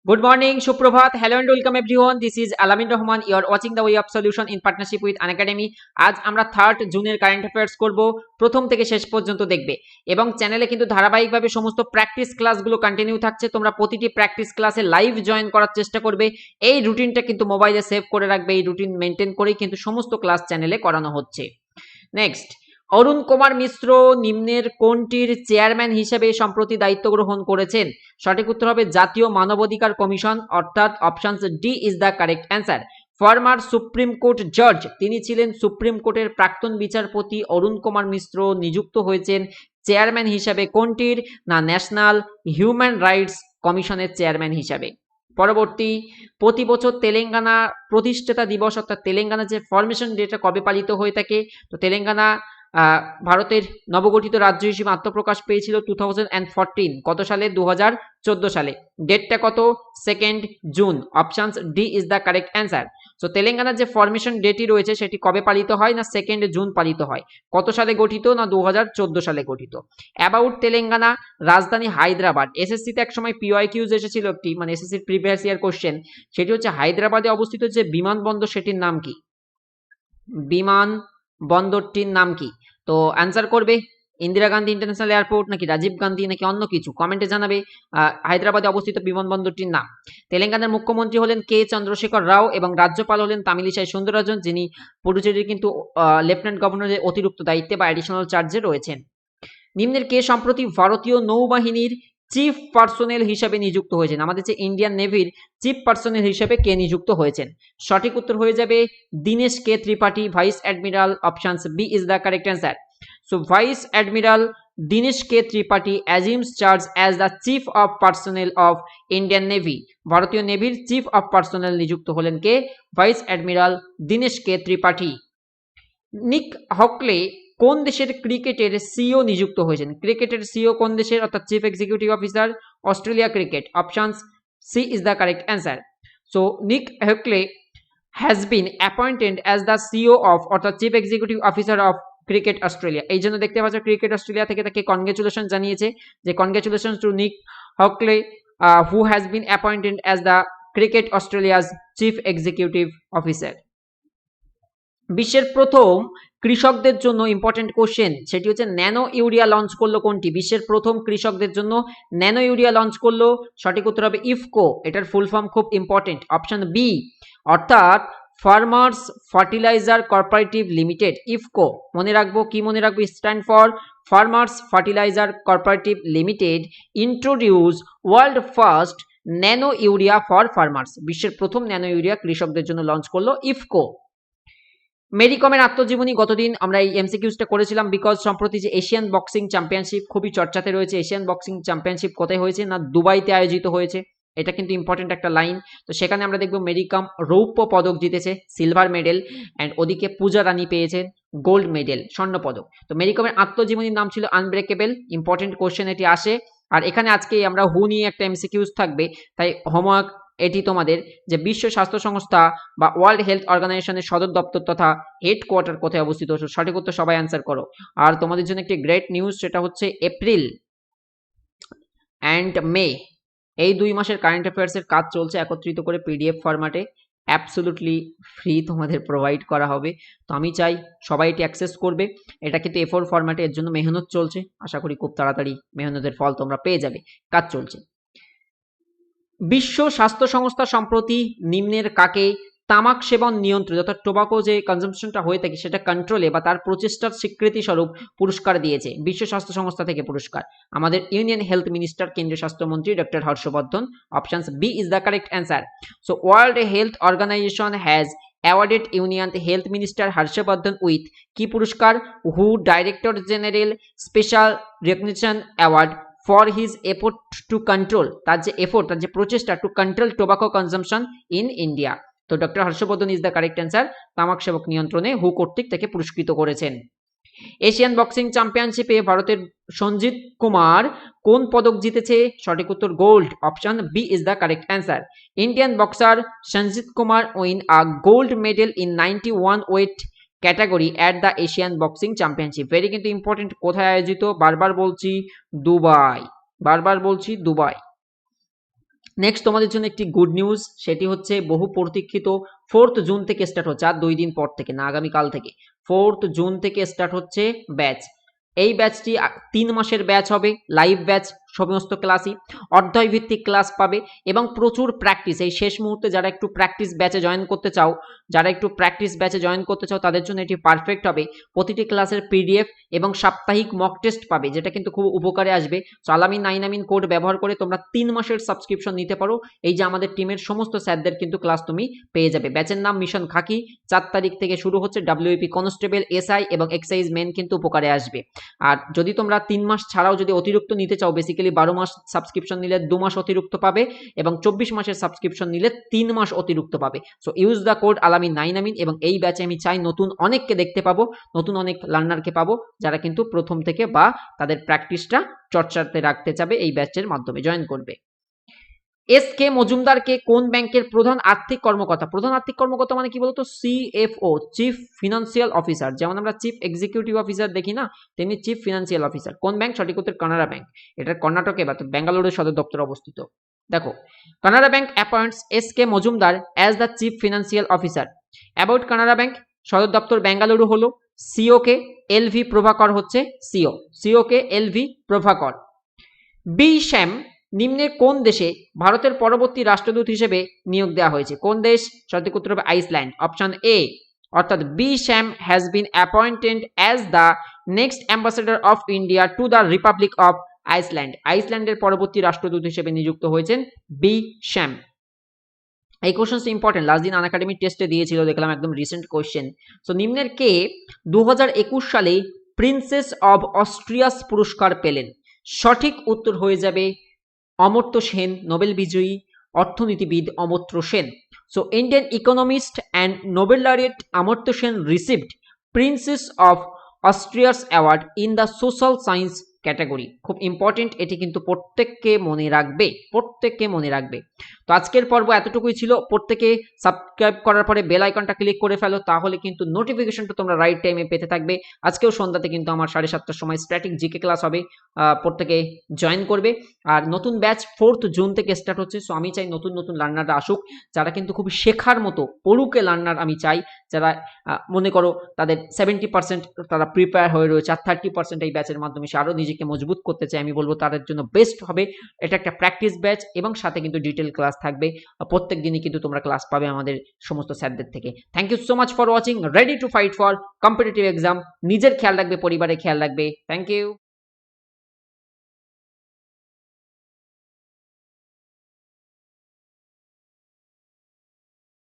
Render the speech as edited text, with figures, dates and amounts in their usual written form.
Good morning, Suprabhat. Hello and welcome everyone. This is Alamin Rahman. You are watching the Way of Solution in partnership with Unacademy. আজ আমরা 3rd জুনের current affairs করব, প্রথম থেকে শেষ পর্যন্ত দেখবে এবং চ্যানেলে কিন্তু ধারাবাহিকভাবে সমস্ত প্র্যাকটিস ক্লাসগুলো কন্টিনিউ থাকছে। তোমরা প্রতিটি প্র্যাকটিস ক্লাসে লাইভ জয়েন করার চেষ্টা করবে। এই রুটিনটা কিন্তু মোবাইলে সেভ করে রাখবে। এই রুটিন মেনটেন করেই কিন্তু সমস্ত ক্লাস চ্যানেলে করানো হচ্ছে। নেক্সট, অরুণ কুমার মিশ্র নিম্নের কোনটির চেয়ারম্যান হিসেবে সম্প্রতি দায়িত্ব গ্রহণ করেছেন? সঠিক উত্তর হবে জাতীয় মানবাধিকার কমিশন, অর্থাৎ option D is the correct answer. Former supreme court জজ, তিনি ছিলেন সুপ্রিম কোর্টের প্রাক্তন বিচারপতি অরুণ কুমার মিশ্র নিযুক্ত হয়েছেন চেয়ারম্যান হিসাবে কোনটির? না ন্যাশনাল হিউম্যান রাইটস কমিশনের চেয়ারম্যান হিসাবে। পরবর্তী, প্রতি বছর তেলেঙ্গানা প্রতিষ্ঠাতা দিবস অর্থাৎ তেলেঙ্গানা যে ফরমেশন ডেটা কবে পালিত হয়ে থাকে? তো তেলেঙ্গানা ভারতের নবগঠিত রাজ্য হিসেবে আত্মপ্রকাশ পেয়েছিল 2014। কত সালে? 2014 সালে। ডেটটা কত? 2 June. Option D is the correct answer. So তেলেঙ্গানার যে ফরমেশন ডেটি রয়েছে সেটি কবে পালিত হয়? না 2 জুন পালিত হয়। কত সালে গঠিত? না 2014 সালে গঠিত। অ্যাবাউট তেলেঙ্গানা, রাজধানী হায়দ্রাবাদ। এসএসসিতে একসময় পিওয়াইকিউজ এসেছিল একটি, মানে এসএসসির প্রিভিয়াস ইয়ার কোশ্চেন, সেটি হচ্ছে হায়দ্রাবাদে অবস্থিত যে বিমানবন্দর সেটির নাম কি? বিমান বন্দরটির নাম কি? তো অ্যান্সার করবে ইন্দিরা গান্ধী ইন্টারন্যাশনাল এয়ারপোর্ট, নাকি রাজীব গান্ধী, নাকি অন্য কিছু? কমেন্টে জানাবে হায়দ্রাবাদে অবস্থিত বিমানবন্দরটির নাম। তেলেঙ্গানার মুখ্যমন্ত্রী হলেন কে চন্দ্রশেখর রাও এবং রাজ্যপাল হলেন তামিলিসাই সুন্দররাজন, যিনি পুডুচেরির কিন্তু লেফটেন্যান্ট গভর্নরের অতিরিক্ত দায়িত্বে বা অ্যাডিশনাল চার্জে রয়েছেন। নিম্নের কে সম্প্রতি ভারতীয় নৌবাহিনীর চিফ পার্সোনেল হিসেবে নিযুক্ত হয়েছেন? আমাদের যে ইন্ডিয়ান নেভির চিফ পার্সোনেল হিসেবে কে নিযুক্ত হয়েছেন? সঠিক উত্তর হয়ে যাবে Dinesh K Tripathi, vice admiral. Option B is the correct answer. So vice admiral Dinesh K Tripathi assumes charge as the chief of personnel of Indian Navy. ভারতীয় নেভির চিফ অফ পার্সোনেল নিযুক্ত হলেন কে? Vice admiral Dinesh K Tripathi. Nick Hockley কোন দেশের ক্রিকেটের CEO নিযুক্ত হয়েছেন? ক্রিকেটের সিইও কোন দেশের, অর্থাৎ chief executive officer? Australia Cricket. Option C is the correct answer. So Nick Hockley has been appointed as the CEO of, অর্থাৎ chief executive officer of Cricket Australia. এই জন্য দেখতে পাচ্ছ ক্রিকেট অস্ট্রেলিয়া থেকে তাকে কনগ্রেচুলেশন জানিয়েছে, যে congratulation to Nick Hockley who has been appointed as the Cricket Australia's chief executive officer. বিশ্বের প্রথম কৃষকদের জন্য ইম্পর্টেন্ট কোশ্চেন, সেটি হচ্ছে ন্যানো ইউরিয়া লঞ্চ করলো কোনটি? বিশ্বের প্রথম কৃষকদের জন্য ন্যানো ইউরিয়া লঞ্চ করলো। সঠিক উত্তর হবে ইফকো। এটার ফুল ফর্ম খুব ইম্পর্টেন্ট, অপশন বি, অর্থাৎ farmers fertiliser cooperative limited. IFFCO মনে রাখবো, কি মনে রাখবো? Stand for farmers fertiliser cooperative limited introduce world first nano urea for farmers. বিশ্বের প্রথম ন্যানো ইউরিয়া কৃষকদের জন্য লঞ্চ করলো ইফকো। মেরি কমের আত্মজীবনী গতদিন আমরা এই এমসিকিউজটা করেছিলাম, বিকজ সম্প্রতি যে এশিয়ান বক্সিং চ্যাম্পিয়নশিপ খুবই চর্চাতে রয়েছে। এশিয়ান বক্সিং চ্যাম্পিয়নশিপ কোথায় হয়েছে? না দুবাইতে আয়োজিত হয়েছে। এটা কিন্তু ইম্পর্টেন্ট একটা লাইন। তো সেখানে আমরা দেখব মেরি কম রৌপ্য পদক জিতেছে, সিলভার মেডেল, অ্যান্ড ওদিকে পূজা রানী পেয়েছেন গোল্ড মেডেল, স্বর্ণ পদক। তো মেরি কমের আত্মজীবনীর নাম ছিল আনব্রেকেবল। ইম্পর্টেন্ট কোশ্চেন এটি আসে। আর এখানে আজকে আমরা হু নিয়ে একটা এমসিকিউজ থাকবে, তাই হোমওয়ার্ক এটি তোমাদের, যে বিশ্ব স্বাস্থ্য সংস্থা বা ওয়ার্ল্ড হেলথ অর্গানাইজেশনের সদর দপ্তর তথা হেডকোয়ার্টার কোথায় অবস্থিত? সঠিক উত্তর সবাই অ্যান্সার করো। আর তোমাদের জন্য একটি গ্রেট নিউজ, সেটা হচ্ছে এপ্রিল অ্যান্ড মে এই 2 মাসের কারেন্ট অ্যাফেয়ার্সের কাজ চলছে একত্রিত করে পিডিএফ ফরম্যাটে, অ্যাবসলুটলি ফ্রি তোমাদের প্রোভাইড করা হবে। তো আমি চাই সবাই এটি অ্যাক্সেস করবে। এটা কিন্তু A4 ফরম্যাটে, এর জন্য মেহনত চলছে। আশা করি খুব তাড়াতাড়ি মেহনতের ফল তোমরা পেয়ে যাবে। কাজ চলছে। বিশ্ব স্বাস্থ্য সংস্থা সম্প্রতি নিম্নের কাকে তামাক সেবন নিয়ন্ত্রণ, অর্থাৎ টোবাকো যে কনজাম্পশনটা হয়ে থাকে সেটা কন্ট্রোলে বা তার প্রচেষ্টার স্বীকৃতি স্বরূপ পুরস্কার দিয়েছে? বিশ্ব স্বাস্থ্য সংস্থা থেকে পুরস্কার আমাদের ইউনিয়ন হেলথ মিনিস্টার, কেন্দ্রীয় স্বাস্থ্যমন্ত্রী doctor Harshvardhan. Option B is the correct answer. So World Health Organization has awarded Union health minister Harshvardhan with কি পুরস্কার? হু director general special recognition award for his effort to control, তার যে এফোর্ট, তার যে প্রচেষ্টা to control tobacco consumption in India. তো doctor Harshvardhan is the correct answer. তামাক সেবক নিয়ন্ত্রণে হু কর্তৃক তাকে পুরস্কৃত করেছেন। এশিয়ান বক্সিং চ্যাম্পিয়নশিপে ভারতের সঞ্জিত কুমার কোন পদক জিতেছে? সঠিক উত্তর gold. Option B is the correct answer. Indian boxer Sanjit Kumar win a gold medal in 91 weight category at the Asian boxing championship. Very কিন্তু ইম্পর্টেন্ট, কোথায় আয়োজিত? বারবার বলছি দুবাই, বারবার বলছি দুবাই। নেক্সট তোমাদের জন্য একটি গুড নিউজ, সেটি হচ্ছে বহু প্রতীক্ষিত 4th জুন থেকে স্টার্ট হচ্ছে, আর 2 দিন পর থেকে না, আগামীকাল থেকে 4th জুন থেকে স্টার্ট হচ্ছে ব্যাচ। এই ব্যাচটি 3 মাসের ব্যাচ হবে, লাইভ ব্যাচ, সমস্ত ক্লাসই অধ্যায় ভিত্তিক ক্লাস পাবে এবং প্রচুর প্র্যাকটিস। এই শেষ মুহূর্তে যারা একটু প্র্যাকটিস ব্যাচে জয়েন করতে চাও তাদের জন্য এটি পারফেক্ট হবে। প্রতিটি ক্লাসের পিডিএফ এবং সাপ্তাহিক মক টেস্ট পাবে, যেটা কিন্তু খুব উপকারে আসবে। সো আলামিন 9 কোড ব্যবহার করে তোমরা 3 মাসের সাবস্ক্রিপশন নিতে পারো। এই যে আমাদের টিমের সমস্ত স্যারদের কিন্তু ক্লাস তুমি পেয়ে যাবে। ব্যাচের নাম মিশন খাকি, 4 তারিখ থেকে শুরু হচ্ছে। ডাব্লিউপি কনস্টেবল, এসআই এবং এক্সাইজ মেন কিন্তু উপকারে আসবে। আর যদি তোমরা 3 মাস ছাড়াও যদি অতিরিক্ত নিতে চাও, বেসিক্যালি 12 মাস সাবস্ক্রিপশন নিলে 2 মাস অতিরিক্ত পাবে এবং 24 মাসের সাবস্ক্রিপশন নিলে 3 মাস অতিরিক্ত পাবে। সো ইউজ দ্য কোড আলামিন 9 এবং এই ব্যাচে আমি চাই নতুন অনেককে দেখতে পাবো, নতুন অনেক লার্নারকে পাবো যারা কিন্তু প্রথম থেকে বা তাদের প্র্যাকটিসটা চর্চাতে রাখতে চাবে, এই ব্যাচের মাধ্যমে জয়েন করবে। এস কে মজুমদারকে কোন ব্যাংকের প্রধান আর্থিক কর্মকর্তা মানে কি বলতো? CFO, chief financial officer. যেমন আমরা চিফ এক্সিকিউটিভ অফিসার দেখি না, তেমনি চিফ ফিনান্সিয়াল অফিসার। কোন ব্যাংক? সঠিক উত্তর কানাড়া ব্যাংক। এটা কর্ণাটকে বা বেঙ্গালুরুর সদর দপ্তর অবস্থিত। দেখো, Canara bank appoints S K Majumdar as the chief financial officer. About Canara bank, সদর দপ্তর বেঙ্গালুরু হলো। সিও কে এলভি প্রভাকর হচ্ছে সিও কে এলভি প্রভাকর। বি শ্যাম নিম্নের কোন দেশে ভারতের পরবর্তী রাষ্ট্রদূত হিসেবে নিয়োগ দেওয়া হয়েছে? কোন দেশ? সঠিক উত্তর হবে আইসল্যান্ড, অপশন এ। অর্থাৎ B Shyam has been appointed as the next ambassador of India to the Republic of Iceland. আইসল্যান্ডের পরবর্তী রাষ্ট্রদূত হিসেবে নিযুক্ত হয়েছেন বি শ্যাম। এই কোশ্চেনটা ইম্পর্টেন্ট, লাস্ট দিন আনএকাডেমি টেস্টে দিয়েছিল, দেখলাম একদম রিসেন্ট কোশ্চেন। সো নিম্নের কে 2021 সালে প্রিন্সেস অব অস্ট্রিয়াস পুরস্কার পেলেন? সঠিক উত্তর হয়ে যাবে অমর্ত্য সেন, নোবেল বিজয়ী অর্থনীতিবিদ Amartya Sen. So Indian economist and Nobel laureate Amartya Sen received Princess of Asturias award in the social science category. খুব ইম্পর্টেন্ট, এটি কিন্তু প্রত্যেককে মনে রাখবে। তো আজকের পর্ব এতটুকুই ছিল। প্রত্যেকে সাবস্ক্রাইব করার পরে বেল আইকনটা ক্লিক করে ফেলো, তাহলে কিন্তু নোটিফিকেশনটা তোমরা রাইট টাইমে পেতে থাকবে। আজকেও সন্ধ্যাতে কিন্তু আমার 7:30টার সময় স্ট্যাটিক জিকে ক্লাস হবে, প্রত্যেকে জয়েন করবে। আর নতুন ব্যাচ 4th জুন থেকে স্টার্ট হচ্ছে। সো আমি চাই নতুন লার্নাররা আসুক, যারা কিন্তু খুব শেখার মতো পড়ুকে লার্নার আমি চাই, যারা মনে করো তাদের 70% তারা প্রিপেয়ার হয়ে রয়েছে, আর 30% এই ব্যাচের মাধ্যমে সে আরও নিজেকে মজবুত করতে চায়। আমি বলবো তাদের জন্য বেস্ট হবে এটা একটা প্র্যাকটিস ব্যাচ, এবং সাথে কিন্তু ডিটেল ক্লাস থাকবে। প্রত্যেক দিনই কিন্তু তোমরা ক্লাস পাবে আমাদের সমস্ত স্যারদের থেকে। Thank you so much for watching. Ready to fight for competitive exam. নিজের খেয়াল রাখবে, পরিবারের খেয়াল রাখবে। Thank you.